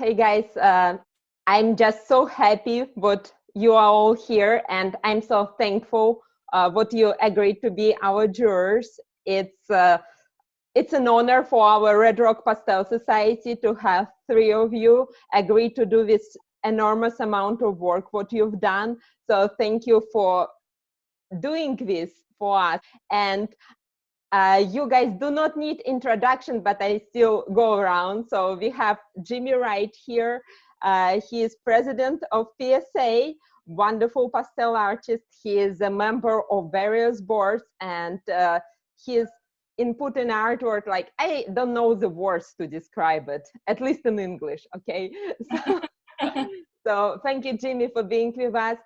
Hey guys, I'm just so happy what you are all here, and I'm so thankful what you agreed to be our jurors. It's an honor for our Red Rock Pastel Society to have three of you agree to do this enormous amount of work what you've done. So thank you for doing this for us. And you guys do not need introduction, but I still go around. So we have Jimmy Wright here. He is president of PSA, wonderful pastel artist. He is a member of various boards, and his input in artwork, like, I don't know the words to describe it, at least in English, okay? So thank you, Jimmy, for being with us.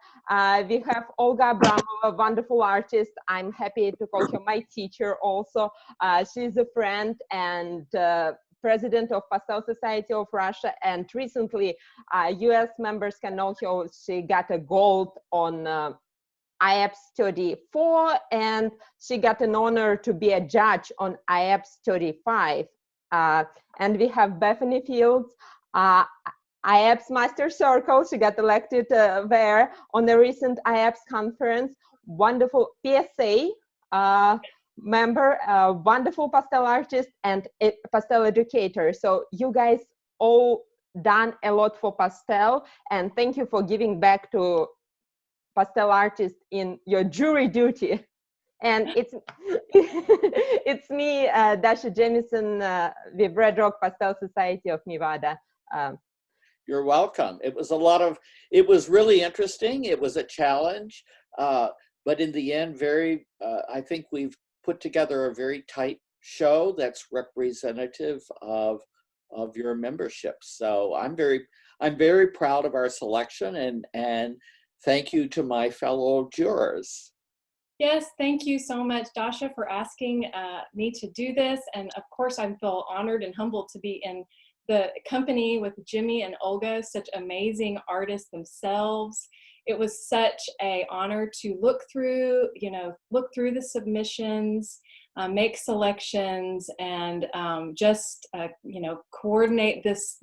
We have Olga Abramova, a wonderful artist. I'm happy to call her my teacher also. She's a friend and president of Pastel Society of Russia. And recently, US members can know her. She got a gold on IAPS 34, and she got an honor to be a judge on IAPS 35. And we have Bethany Fields, IAPS Master Circle. She got elected there on the recent IAPS conference. Wonderful PSA member, wonderful pastel artist, and pastel educator. So you guys all done a lot for pastel, and thank you for giving back to pastel artists in your jury duty. And it's it's me, Dasha Jamison, with Red Rock Pastel Society of Nevada. You're welcome. It was really interesting. It was a challenge, but in the end, I think we've put together a very tight show that's representative of your membership. So I'm very proud of our selection, and thank you to my fellow jurors. Yes, thank you so much, Dasha, for asking me to do this. And of course, I feel honored and humbled to be in the company with Jimmy and Olga, such amazing artists themselves. It was such an honor to look through the submissions, make selections, and just coordinate this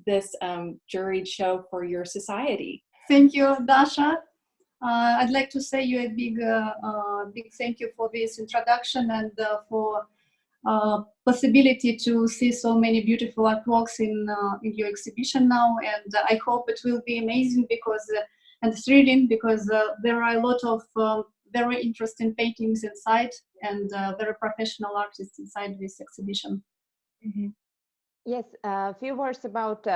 juried show for your society. Thank you, Dasha. I'd like to say you a big thank you for this introduction and for possibility to see so many beautiful artworks in your exhibition now, and I hope it will be amazing and thrilling, because there are a lot of very interesting paintings inside, and very professional artists inside this exhibition. Mm-hmm. Yes, a few words about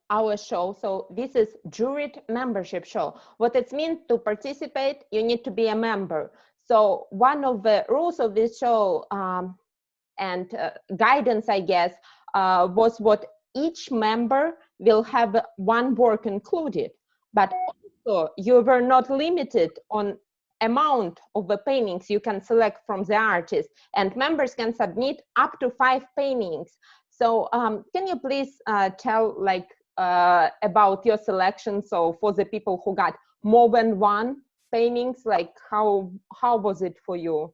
our show. So this is juried membership show. What it means to participate, you need to be a member. So one of the rules of this show and guidance, I guess, was what each member will have one work included, but also you were not limited on amount of the paintings you can select from the artist, and members can submit up to 5 paintings. So can you please tell about your selection? So for the people who got more than one paintings, like how was it for you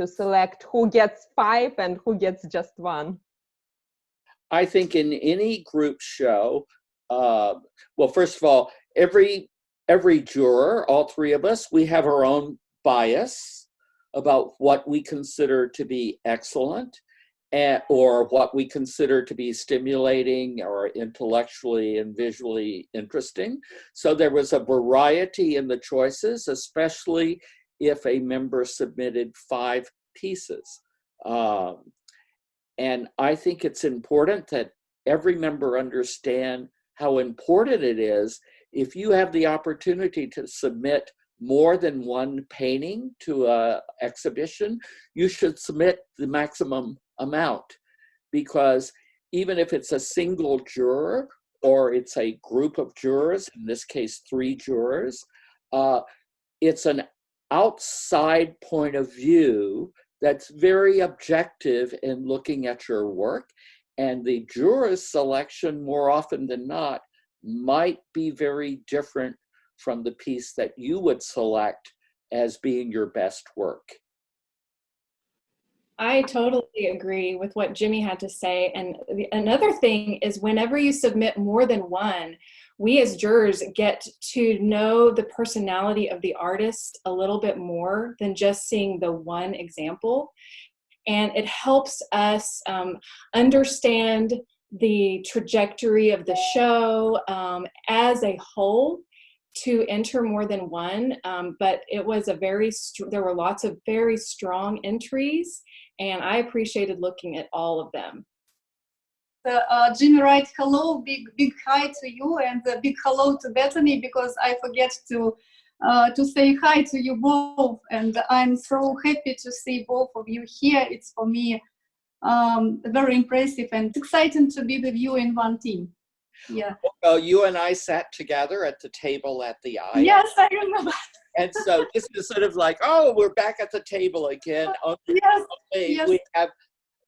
to select who gets 5 and who gets just 1? I think in any group show, well, first of all, every juror, all 3 of us, we have our own bias about what we consider to be excellent, or what we consider to be stimulating or intellectually and visually interesting. So there was a variety in the choices, especially if a member submitted 5 pieces. And I think it's important that every member understand how important it is. If you have the opportunity to submit more than 1 painting to an exhibition, you should submit the maximum amount, because even if it's a single juror or it's a group of jurors, in this case 3 jurors, it's an outside point of view that's very objective in looking at your work, and the juror's selection more often than not might be very different from the piece that you would select as being your best work. I totally agree with what Jimmy had to say. And another thing is whenever you submit more than one, we as jurors get to know the personality of the artist a little bit more than just seeing the one example. And it helps us understand the trajectory of the show as a whole to enter more than one. But it was there were lots of very strong entries, and I appreciated looking at all of them. Jimmy Wright, hello, big hi to you, and a big hello to Bethany, because I forget to say hi to you both, and I'm so happy to see both of you here. It's for me very impressive and exciting to be with you in one team. Yeah. Well, you and I sat together at the table at the Eye. Yes, I remember. And so this is sort of like, oh, we're back at the table again. Yes, Okay, yes.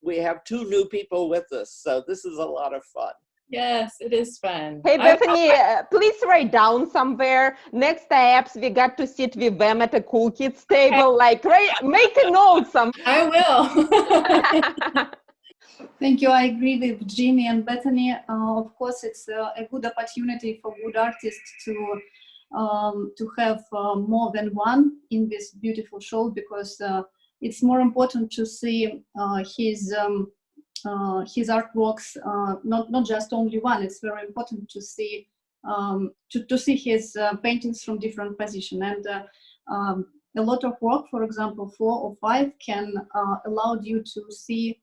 we have two new people with us, so this is a lot of fun. Yes, it is fun. Hey, Bethany, please write down somewhere. Next steps, we got to sit with them at a cool kids table. Like, make a note somewhere. I will. Thank you. I agree with Jimmy and Bethany. Of course, it's a good opportunity for good artists to have more than one in this beautiful show, because it's more important to see his artworks, not just only one. It's very important to see to see his paintings from different positions, and a lot of work, for example, 4 or 5, can allow you to see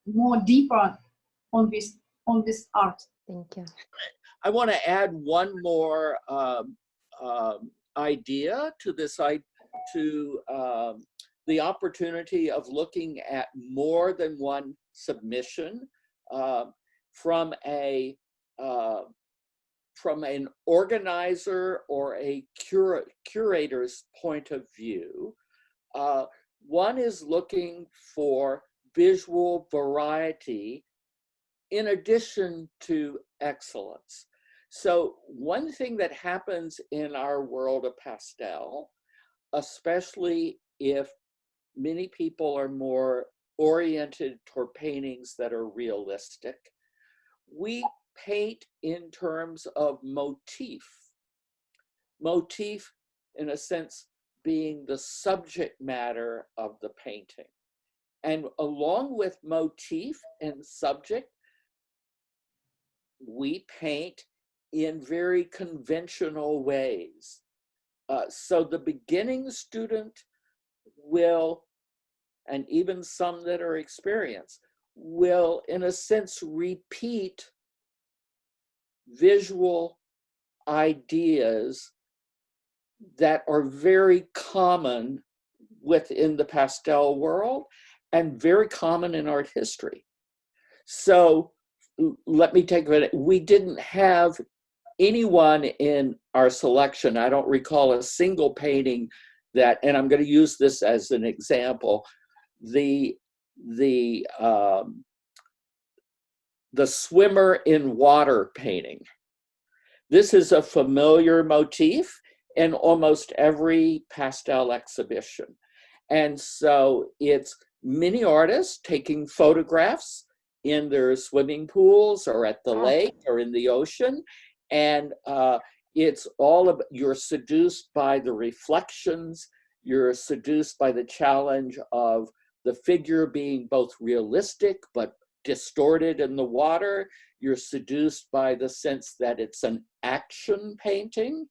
more deeper on this art. Thank you. I want to add one more idea to this, to the opportunity of looking at more than one submission from an organizer or a curator's point of view. One is looking for visual variety in addition to excellence. So one thing that happens in our world of pastel, especially if many people are more oriented toward paintings that are realistic, we paint in terms of motif. Motif, in a sense, being the subject matter of the painting. And along with motif and subject, we paint in very conventional ways. So the beginning student will, and even some that are experienced, will in a sense repeat visual ideas that are very common within the pastel world and very common in art history. So let me take a minute. We didn't have anyone in our selection. I don't recall a single painting that, and I'm going to use this as an example, the swimmer in water painting. This is a familiar motif in almost every pastel exhibition. And so it's many artists taking photographs in their swimming pools or at the lake or in the ocean. And it's all about, you're seduced by the reflections, you're seduced by the challenge of the figure being both realistic but distorted in the water. You're seduced by the sense that it's an action painting.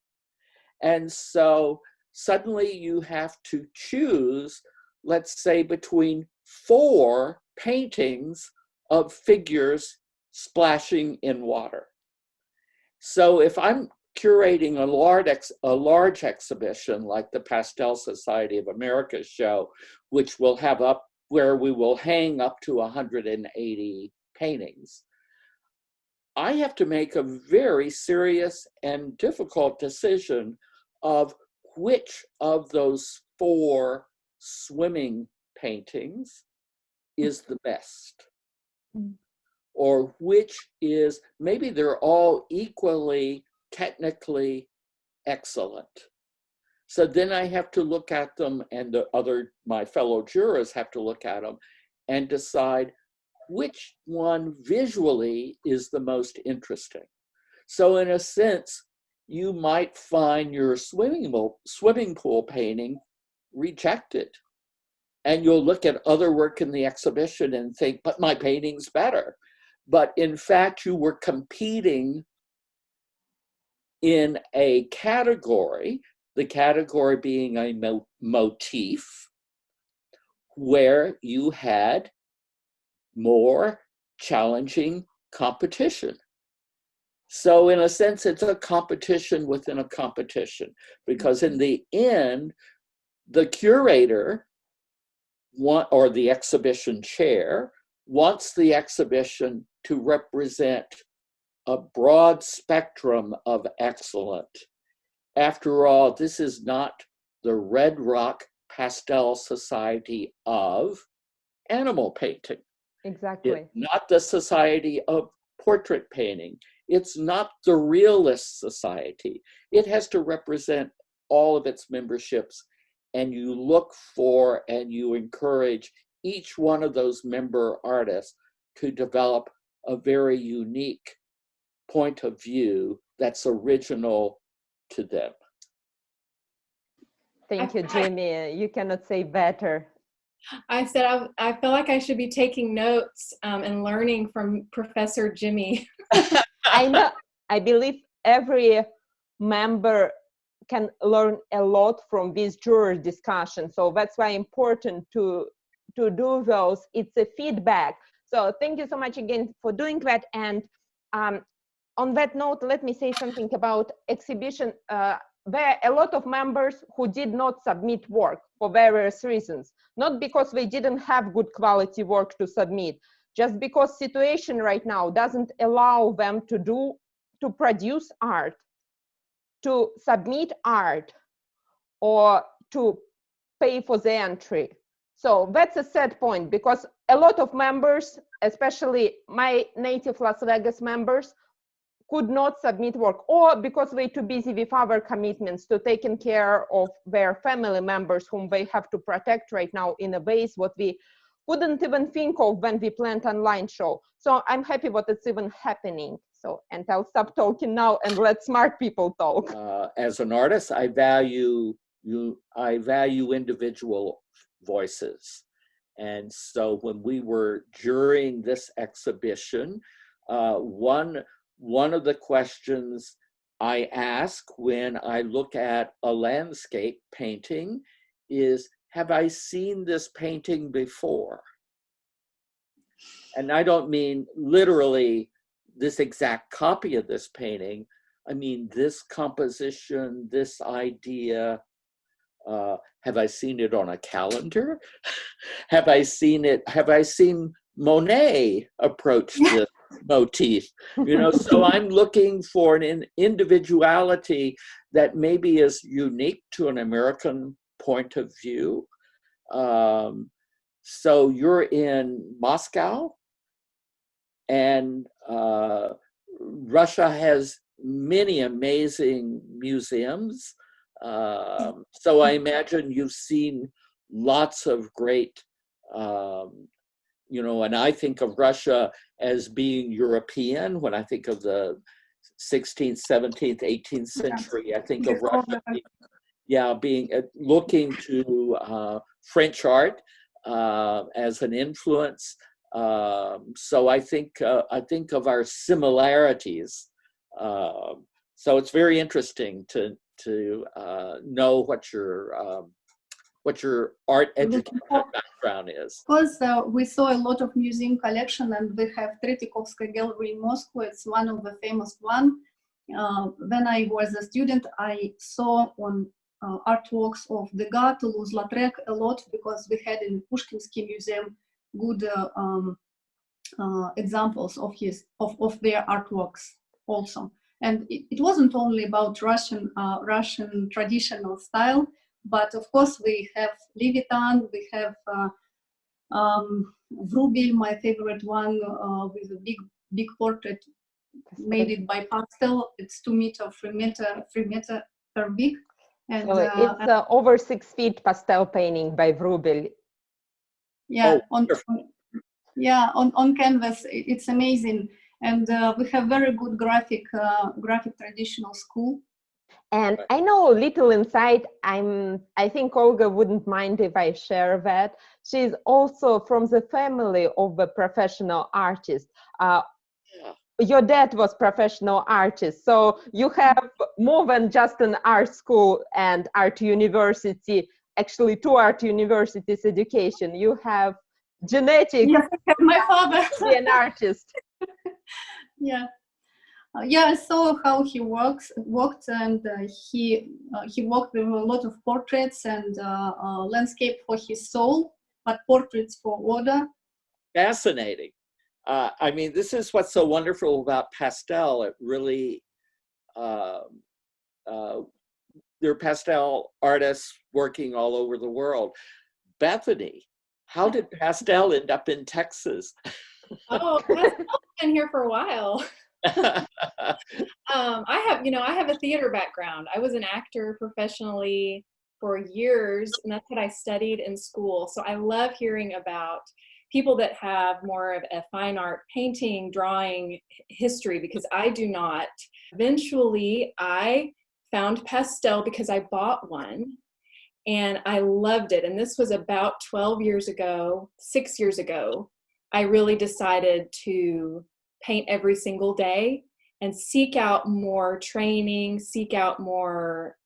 And so suddenly you have to choose, let's say, between 4 paintings of figures splashing in water. So if I'm curating a large exhibition like the Pastel Society of America show, which will have where we will hang up to 180 paintings, I have to make a very serious and difficult decision of which of those 4 swimming paintings is the best. Or which is, maybe they're all equally technically excellent, So then I have to look at them, and my fellow jurors have to look at them and decide which one visually is the most interesting. So in a sense, you might find your swimming pool painting rejected. And you'll look at other work in the exhibition and think, but my painting's better. But in fact, you were competing in a category, the category being a motif, where you had more challenging competition. So in a sense, it's a competition within a competition, because in the end, the curator or the exhibition chair wants the exhibition to represent a broad spectrum of excellent. After all, this is not the Red Rock Pastel Society of animal painting. Exactly. It's not the Society of Portrait Painting. It's not the Realist Society. It has to represent all of its memberships, and you look for and you encourage each one of those member artists to develop a very unique point of view that's original to them. Thank you, Jimmy. You cannot say better. I said I feel like I should be taking notes and learning from Professor Jimmy. I know. I believe every member can learn a lot from this juror discussion. So that's why important to do those. It's a feedback. So thank you so much again for doing that. And on that note, let me say something about exhibition. There are a lot of members who did not submit work for various reasons, not because they didn't have good quality work to submit, just because situation right now doesn't allow them to produce art, to submit art, or to pay for the entry. So that's a sad point, because a lot of members, especially my native Las Vegas members, could not submit work, or because they're too busy with other commitments to taking care of their family members whom they have to protect right now in a ways what we couldn't even think of when we planned online show. So I'm happy what it's even happening. So, and I'll stop talking now and let smart people talk. As an artist, I value individual voices. And so when we were during this exhibition, one of the questions I ask when I look at a landscape painting is, have I seen this painting before? And I don't mean literally this exact copy of this painting. I mean this composition, this idea. Have I seen it on a calendar? Have I seen Monet approach this motif? You know, so I'm looking for an individuality that maybe is unique to an American point of view. So you're in Moscow, and Russia has many amazing museums. So I imagine you've seen lots of great, you know, and I think of Russia as being European. When I think of the 16th, 17th, 18th century, I think of Russia being looking to French art as an influence. So I think of our similarities. So it's very interesting to know what your art education background is. Because we saw a lot of museum collection, and we have Tretikovsky Gallery in Moscow. It's one of the famous one. When I was a student, I saw on artworks of Degas, Toulouse-Lautrec a lot, because we had in Pushkinsky Museum good examples of their artworks also. And it wasn't only about Russian traditional style, but of course we have Levitan, we have Vrubil, my favorite one, with a big portrait made it by Pastel. It's 2 meter, 3 meter per big. And So it's over 6 feet pastel painting by Vrubel. yeah, Oh, on canvas, it's amazing. And we have very good graphic traditional school. And I know a little insight. I think Olga wouldn't mind if I share that. She's also from the family of a professional artist. Your dad was professional artist, so you have more than just an art school and art university, actually 2 art universities education. You have genetics. Yes, my father. To be an artist. Yeah. Yeah, I saw how he worked, and he worked with a lot of portraits and landscape for his soul, but portraits for order. Fascinating. I mean, this is what's so wonderful about Pastel. It really, there are pastel artists working all over the world. Bethany, how did Pastel end up in Texas? Oh, Pastel's been here for a while. I have a theater background. I was an actor professionally for years, and that's what I studied in school. So I love hearing about people that have more of a fine art painting, drawing history, because I do not. Eventually, I found Pastel because I bought one and I loved it. And this was about 12 years ago, 6 years ago. I really decided to paint every single day and seek out more training, seek out more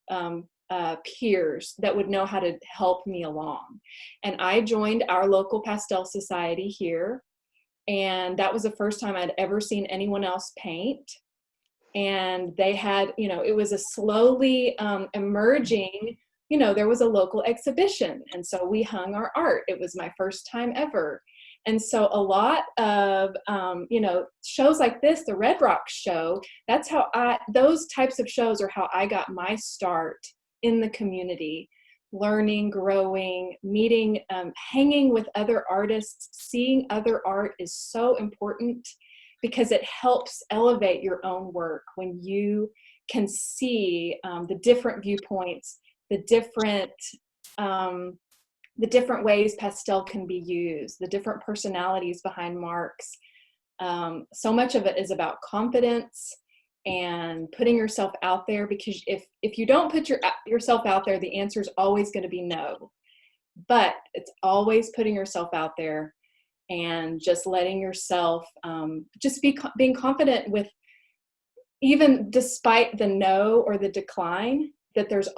peers that would know how to help me along. And I joined our local pastel society here. And that was the first time I'd ever seen anyone else paint. And they had, it was a slowly emerging, there was a local exhibition. And so we hung our art. It was my first time ever. And so a lot of, shows like this, the Red Rocks show, that's how those types of shows are how I got my start in the community, learning, growing, meeting, hanging with other artists, seeing other art is so important because it helps elevate your own work when you can see the different viewpoints, the different ways pastel can be used, the different personalities behind marks. So much of it is about confidence and putting yourself out there, because if you don't put yourself out there, the answer is always going to be no. But it's always putting yourself out there and just letting yourself being confident with, even despite the no or the decline, that there's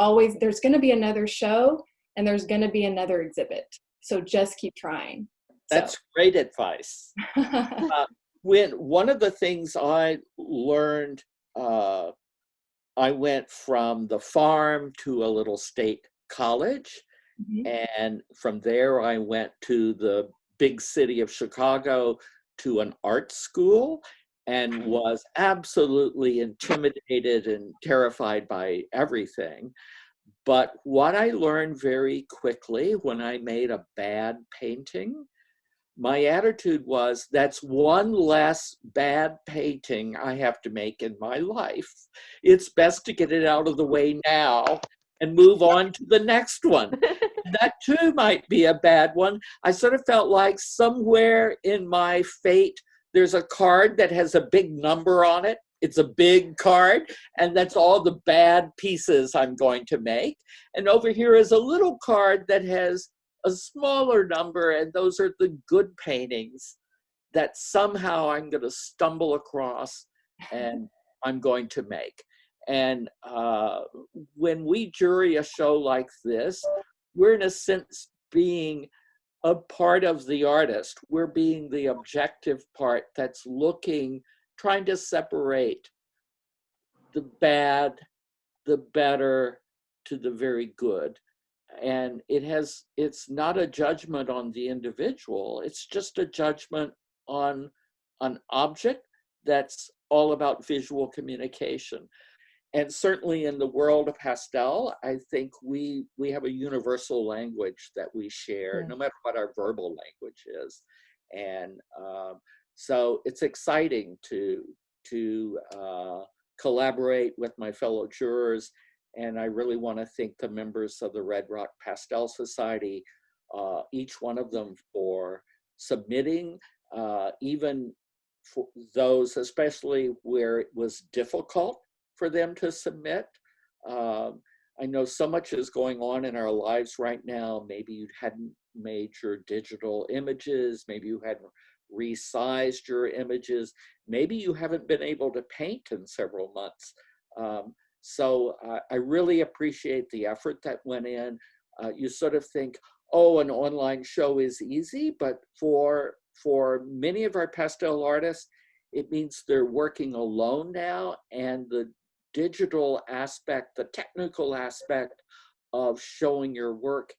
going to be another show and there's going to be another exhibit. So just keep trying. That's great advice. When one of the things I learned, I went from the farm to a little state college. Mm-hmm. And from there I went to the big city of Chicago to an art school, and was absolutely intimidated and terrified by everything. But what I learned very quickly when I made a bad painting, my attitude was, that's one less bad painting I have to make in my life. It's best to get it out of the way now and move on to the next one. That too might be a bad one. I sort of felt like somewhere in my fate, there's a card that has a big number on it. It's a big card, and that's all the bad pieces I'm going to make. And over here is a little card that has a smaller number, and those are the good paintings that somehow I'm going to stumble across and I'm going to make. And when we jury a show like this, we're in a sense being a part of the artist. We're being the objective part that's looking, trying to separate the bad, the better, to the very good. And it's not a judgment on the individual. It's just a judgment on an object that's all about visual communication. And certainly in the world of pastel, I think we have a universal language that we share, no matter what our verbal language is. And so it's exciting to collaborate with my fellow jurors And I really want to thank the members of the Red Rock Pastel Society, each one of them, for submitting, even for those, especially where it was difficult for them to submit. I know so much is going on in our lives right now. Maybe you hadn't made your digital images. Maybe you hadn't resized your images. Maybe you haven't been able to paint in several months. So I really appreciate the effort that went in. You sort of think, oh, an online show is easy, but for many of our pastel artists, it means they're working alone now, and the digital aspect, the technical aspect of showing your work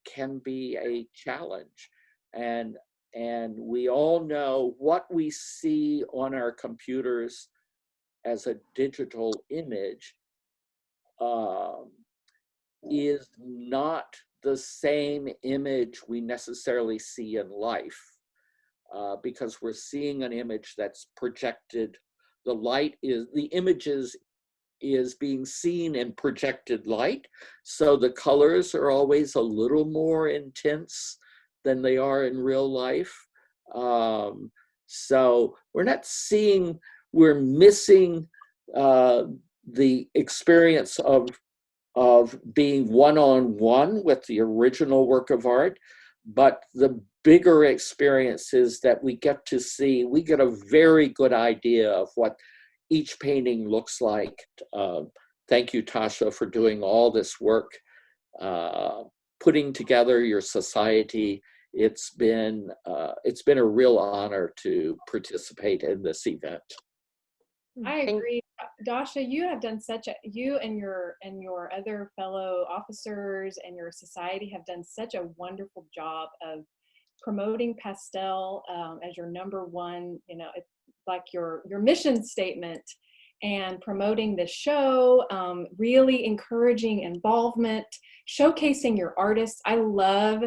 can be a challenge. And we all know what we see on our computers as a digital image is not the same image we necessarily see in life, because we're seeing an image that's projected. The images is being seen in projected light, so the colors are always a little more intense than they are in real life. So we're missing the experience of being one-on-one with the original work of art, but the bigger experience is that we get a very good idea of what each painting looks like. Thank you, Dasha, for doing all this work, putting together your society. It's been a real honor to participate in this event. I agree. Dasha, you have done you and your other fellow officers and your society have done such a wonderful job of promoting pastel as your number one, it's like your mission statement, and promoting the show, really encouraging involvement, showcasing your artists. I love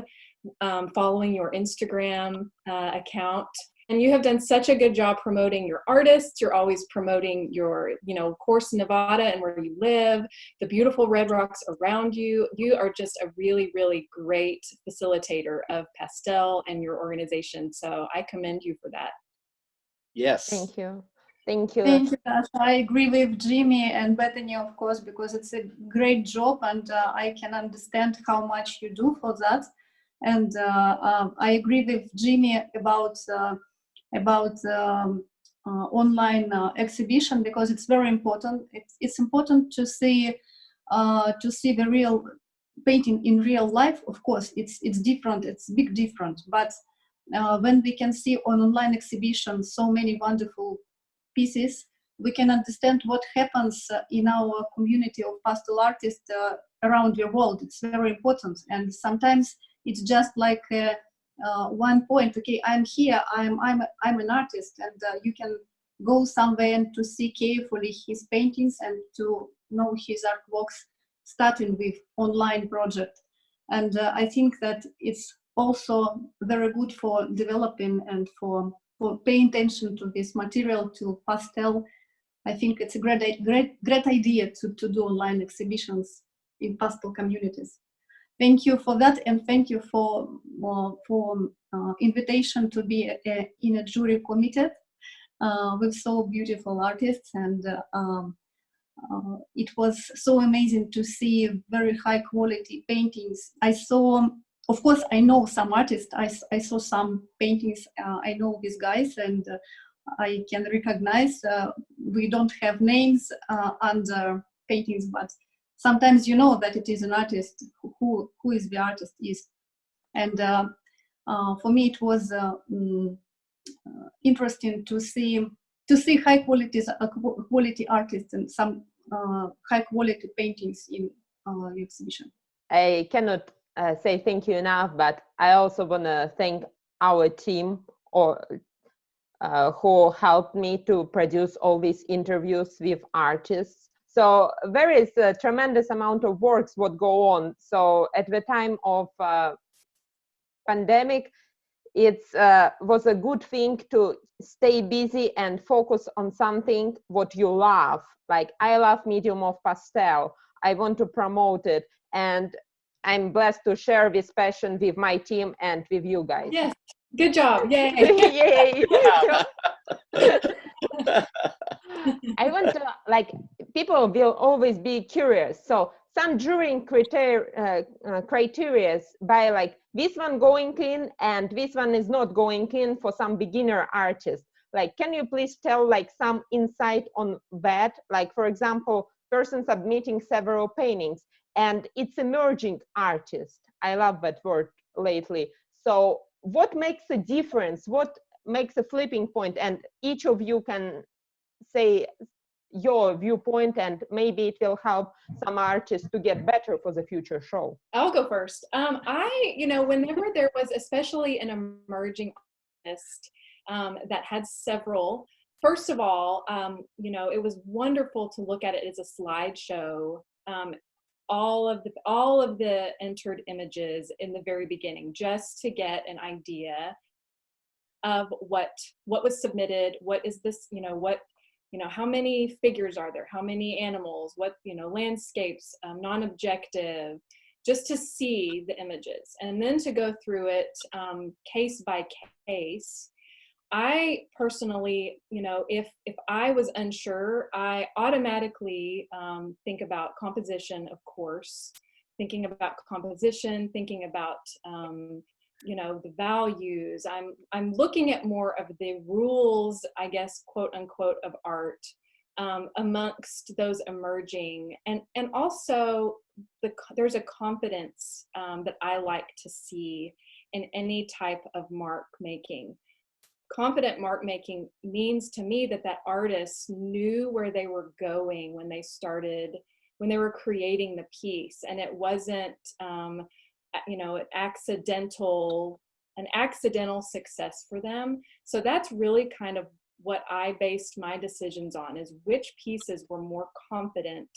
following your Instagram account. And you have done such a good job promoting your artists. You're always promoting your, of course, Nevada and where you live, the beautiful red rocks around you. You are just a really, really great facilitator of pastel and your organization. So I commend you for that. Yes. Thank you. Thank you. Thank you, Dasha. I agree with Jimmy and Bethany, of course, because it's a great job, and I can understand how much you do for that. And I agree with Jimmy about online exhibition, because it's very important. It's important to see the real painting in real life. Of course, it's different. It's big different. But when we can see on online exhibition so many wonderful pieces, we can understand what happens in our community of pastel artists around the world. It's very important. And sometimes it's just like one point. Okay, I'm here. I'm an artist, and you can go somewhere and to see carefully his paintings and to know his artworks, starting with online project. And I think that it's also very good for developing and for paying attention to this material, to pastel. I think it's a great idea to do online exhibitions in pastel communities. Thank you for that, and thank you for invitation to be in a jury committee with so beautiful artists, and it was so amazing to see very high quality paintings. I saw, of course, I know some artists. I saw some paintings. I know these guys, and I can recognize. We don't have names under paintings, but sometimes you know that it is an artist. Who is the artist is, and for me it was interesting to see high quality artists and some high quality paintings in the exhibition. I cannot say thank you enough, but I also want to thank our team who helped me to produce all these interviews with artists. So there is a tremendous amount of works what go on. So at the time of pandemic, it was a good thing to stay busy and focus on something what you love. Like I love medium of pastel. I want to promote it. And I'm blessed to share this passion with my team and with you guys. Yes, good job. Yay. Yay. I want to, like, people will always be curious. So some judging criteria by like this one going in and this one is not going in for some beginner artists. Like, can you please tell like some insight on that? Like, for example, person submitting several paintings and it's emerging artist. I love that word lately. So what makes a difference? What makes a flipping point? And each of you can say your viewpoint, and maybe it will help some artists to get better for the future show. I'll go first. Whenever there was especially an emerging artist that had several, first of all, it was wonderful to look at it as a slideshow. All of the entered images in the very beginning, just to get an idea of what was submitted, what is this, how many figures are there, how many animals, what, landscapes, non-objective, just to see the images, and then to go through it case by case. I personally, if I was unsure, I automatically think about composition, of course, thinking about composition, thinking about, the values. I'm looking at more of the rules, I guess, quote unquote, of art amongst those emerging. And also there's a confidence that I like to see in any type of mark making. Confident mark making means to me that artist knew where they were going when they were creating the piece, and it wasn't an accidental success for them. So that's really kind of what I based my decisions on, is which pieces were more confident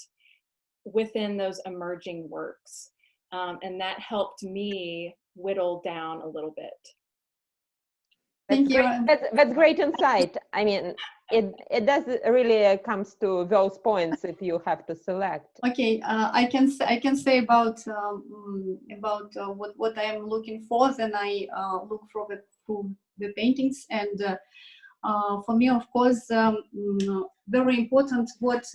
within those emerging works, and that helped me whittle down a little bit. Thank you. That's great insight. I mean, it does really comes to those points if you have to select. Okay, I can say about what I am looking for. Then I look through the paintings, and for me, of course, very important what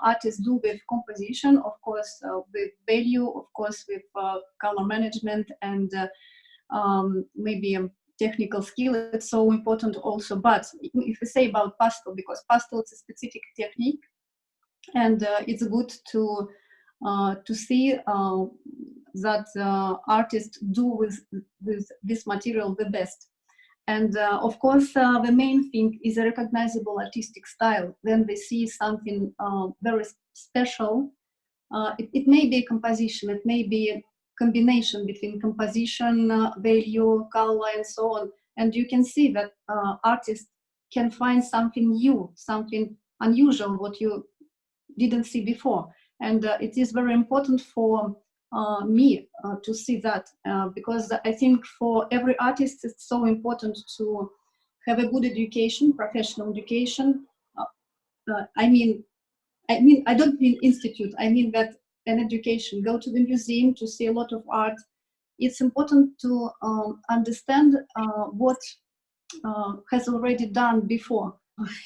artists do with composition. Of course, with value. Of course, with color management and maybe technical skill. It's so important also. But if we say about pastel, because pastel is a specific technique, and it's good to see that artists do with this material the best. And of course, the main thing is a recognizable artistic style. When they see something very special, it may be a composition, it may be a combination between composition, value, color, and so on. And you can see that artists can find something new, something unusual, what you didn't see before. And it is very important for me to see that, because I think for every artist it's so important to have a good education, professional education. I don't mean institute, I mean that an education, go to the museum to see a lot of art. It's important to understand what has already done before.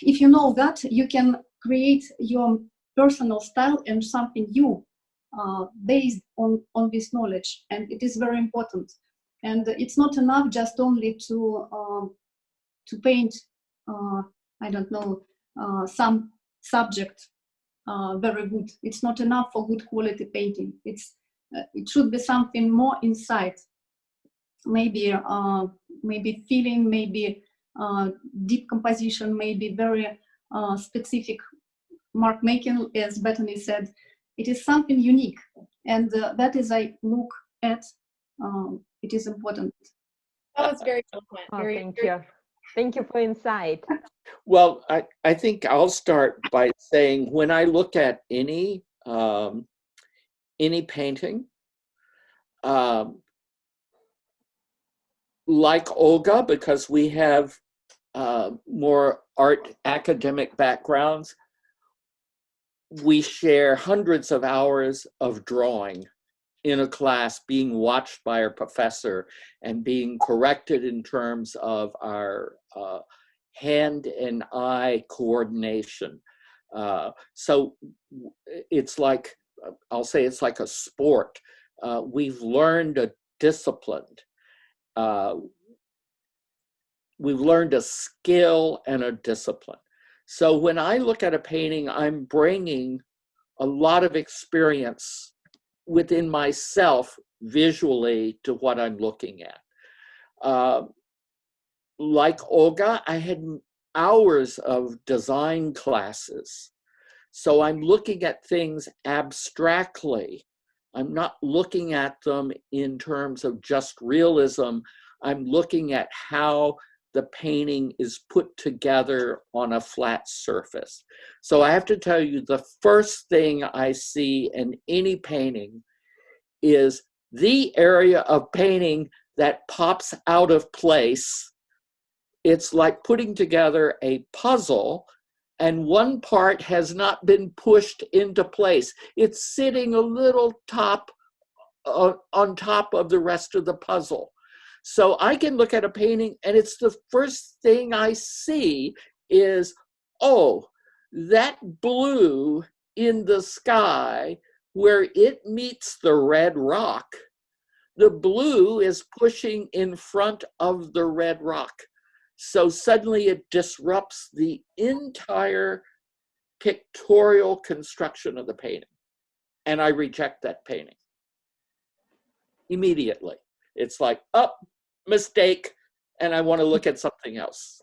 If you know that, you can create your personal style and something new based on this knowledge, and it is very important. And it's not enough just only to paint some subject very good. It's not enough for good quality painting. It should be something more inside, maybe feeling, maybe deep composition, maybe very specific mark making, as Bethany said. It is something unique, and that is I look at. It is important. That was very eloquent. Thank you. Thank you for insight. Well, I think I'll start by saying when I look at any painting, like Olga, because we have more art academic backgrounds, we share hundreds of hours of drawing in a class, being watched by our professor and being corrected in terms of our hand and eye coordination. So it's like, I'll say it's like a sport. We've learned a discipline. We've learned a skill and a discipline. So when I look at a painting, I'm bringing a lot of experience within myself visually to what I'm looking at. Like Olga, I had hours of design classes. So I'm looking at things abstractly. I'm not looking at them in terms of just realism. I'm looking at how the painting is put together on a flat surface. So I have to tell you, the first thing I see in any painting is the area of painting that pops out of place. It's like putting together a puzzle and one part has not been pushed into place. It's sitting a little on top of the rest of the puzzle. So I can look at a painting and it's the first thing I see is, oh, that blue in the sky where it meets the red rock, the blue is pushing in front of the red rock. So suddenly it disrupts the entire pictorial construction of the painting. And I reject that painting immediately. It's like, oh, mistake, and I want to look at something else.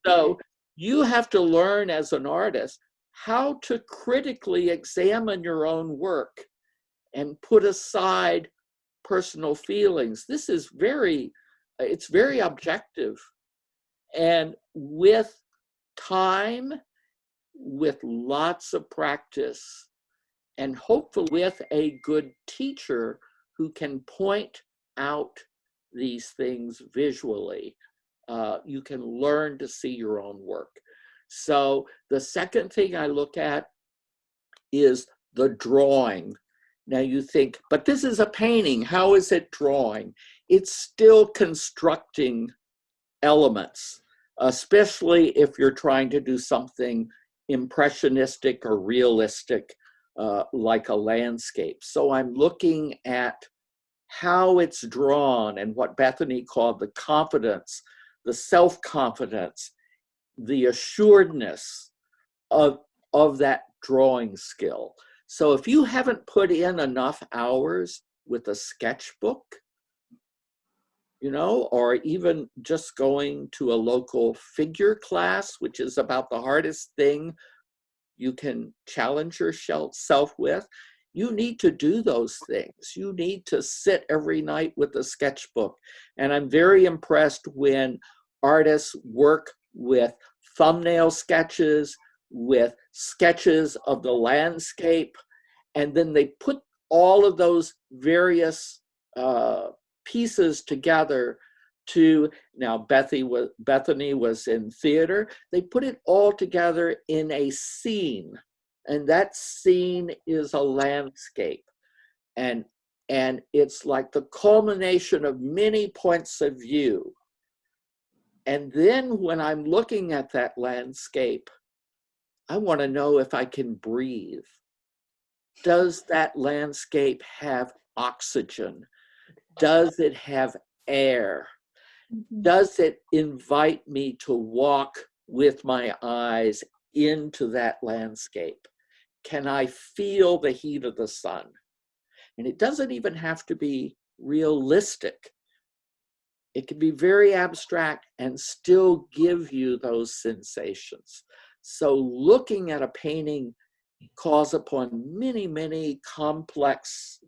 So you have to learn as an artist how to critically examine your own work and put aside personal feelings. This is it's very objective. And with time, with lots of practice, and hopefully with a good teacher who can point out these things visually, you can learn to see your own work. So the second thing I look at is the drawing. Now you think, but this is a painting, how is it drawing? It's still constructing elements, especially if you're trying to do something impressionistic or realistic, like a landscape. So I'm looking at how it's drawn and what Bethany called the confidence, the self-confidence, the assuredness of that drawing skill. So if you haven't put in enough hours with a sketchbook, you know, or even just going to a local figure class, which is about the hardest thing you can challenge yourself with, you need to do those things. You need to sit every night with a sketchbook. And I'm very impressed when artists work with thumbnail sketches, with sketches of the landscape, and then they put all of those various pieces together to, now Bethany was in theater, they put it all together in a scene, and that scene is a landscape. And it's like the culmination of many points of view. And then when I'm looking at that landscape, I want to know if I can breathe. Does that landscape have oxygen? Does it have air? Does it invite me to walk with my eyes into that landscape? Can I feel the heat of the sun? And it doesn't even have to be realistic. It can be very abstract and still give you those sensations. So looking at a painting calls upon many, many complex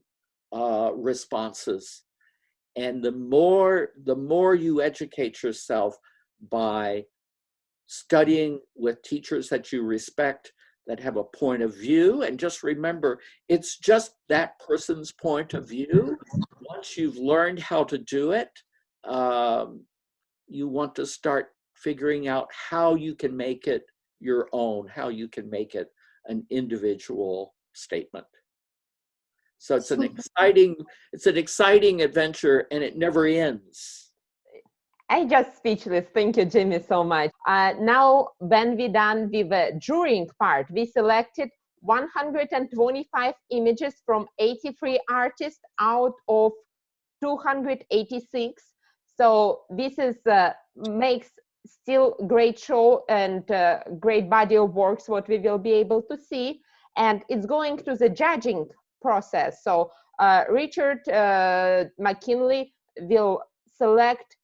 responses. And the more you educate yourself by studying with teachers that you respect, that have a point of view, and just remember, it's just that person's point of view. Once you've learned how to do it, you want to start figuring out how you can make it your own, how you can make it an individual statement. So it's an exciting adventure, and it never ends. I just speechless. Thank you, Jimmy, so much. Now, when we done with the jurying part, we selected 125 images from 83 artists out of 286. So this is makes still great show and great body of works what we will be able to see. And it's going to the judging process. So Richard McKinley will select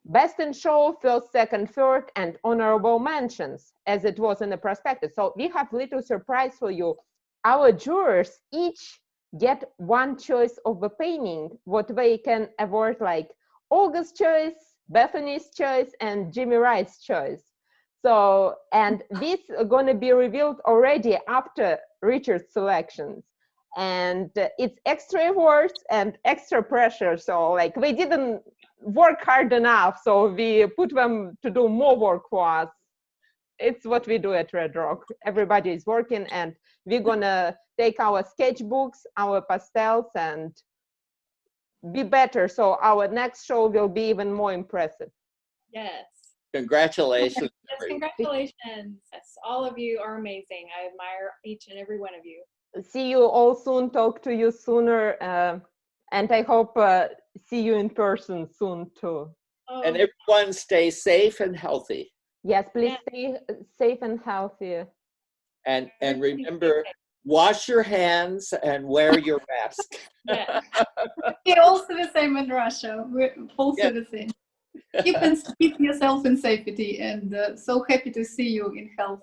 best in show, first, second, third, and honorable mentions, as it was in the prospectus. So we have little surprise for you. Our jurors each get one choice of the painting, what they can award, like Olga's choice, Bethany's choice, and Jimmy Wright's choice. So, and this is going to be revealed already after Richard's selections. And it's extra awards and extra pressure. So like we didn't work hard enough, so we put them to do more work for us. It's what we do at Red Rock. Everybody is working, and we're gonna take our sketchbooks, our pastels, and be better. So our next show will be even more impressive. Yes. Congratulations. Yes, congratulations. Yes, all of you are amazing. I admire each and every one of you. See you all soon, talk to you sooner, and I hope see you in person soon too. Oh, And everyone stay safe and healthy. Yes, please stay safe and healthy. And remember, wash your hands and wear your mask. yeah. We're also the same in Russia. We're also the same. Keep yourself in safety, and so happy to see you in health.